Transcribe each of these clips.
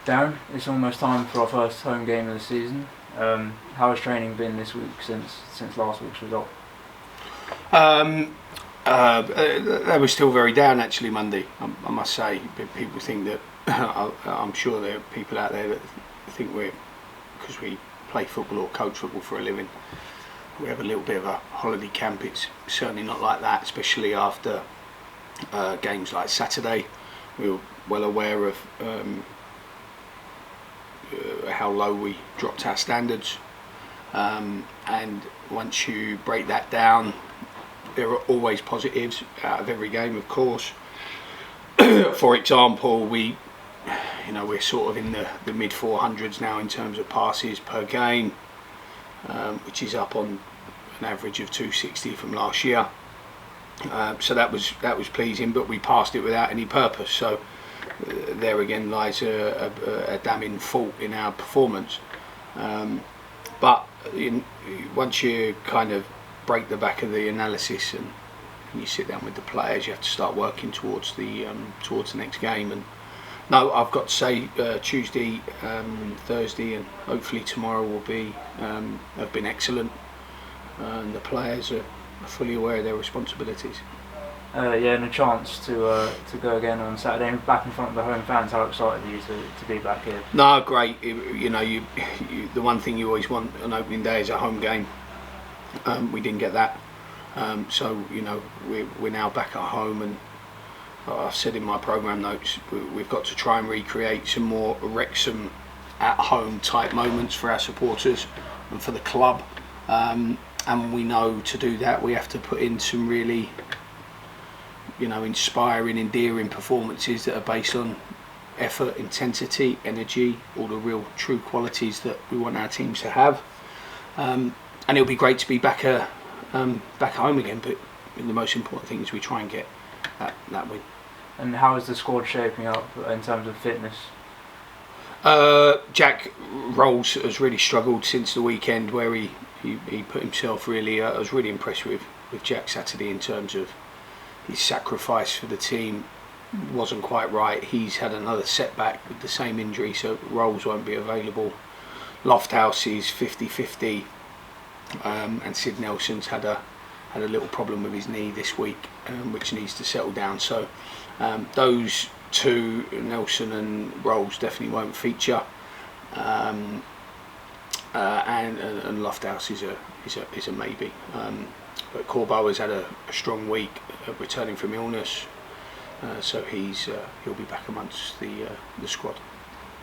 Darren, it's almost time for our first home game of the season. How has training been this week since last week's result? They were still very down actually Monday, I must say. People think that, I'm sure there are people out there that think because we play football or coach football for a living, we have a little bit of a holiday camp. It's certainly not like that, especially after games like Saturday. We were well aware of how low we dropped our standards, and once you break that down, there are always positives out of every game, of course. For example, we're sort of in the mid 400s now in terms of passes per game, which is up on an average of 260 from last year. So that was pleasing, but we passed it without any purpose. So there again lies a damning fault in our performance. But once you kind of break the back of the analysis and you sit down with the players, you have to start working towards the next game. And no, I've got to say, Tuesday, Thursday, and hopefully tomorrow have been excellent, and the players are fully aware of their responsibilities. And a chance to go again on Saturday, back in front of the home fans. How excited are you to be back here? No, great. The one thing you always want on opening day is a home game. We didn't get that, so we're now back at home, and I've said in my programme notes we've got to try and recreate some more Wrexham at home type moments for our supporters and for the club, and we know to do that we have to put in some really inspiring, endearing performances that are based on effort, intensity, energy, all the real true qualities that we want our teams to have. And it'll be great to be back home again, but the most important thing is we try and get that win. And how is the squad shaping up in terms of fitness? Jack Rolls has really struggled since the weekend where he put himself really. I was really impressed with Jack Saturday in terms of his sacrifice for the team. Wasn't quite right. He's had another setback with the same injury, so Rolls won't be available. Lofthouse is 50-50. And Sid Nelson's had a little problem with his knee this week, which needs to settle down. So those two, Nelson and Rolls, definitely won't feature. And Lofthouse is a maybe. But Corbo has had a strong week, returning from illness, so he'll be back amongst the squad.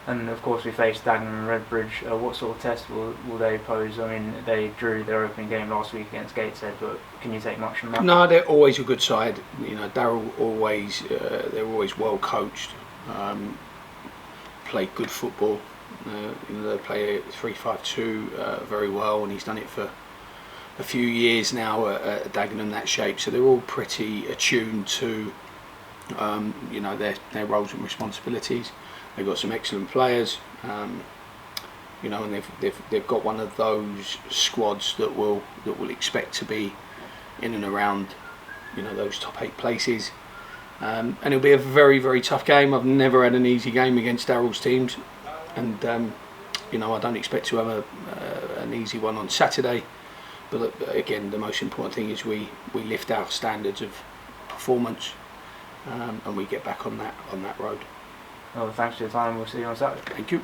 And of course we face Dagenham and Redbridge. What sort of test will they pose? I mean, they drew their opening game last week against Gateshead, but can you take much from that? No, they're always a good side. Darryl they're always well coached, play good football. They play 3-5-2 very well, and he's done it for a few years now at Dagenham, that shape. So they're all pretty attuned to their roles and responsibilities. They've got some excellent players, and they've got one of those squads that will expect to be in and around those top 8 places, and it'll be a very, very tough game. I've never had an easy game against Darrell's teams, and I don't expect to have an easy one on Saturday. But again, the most important thing is we lift our standards of performance, and we get back on that road. Well, thanks for your time. We'll see you on Saturday. Thank you.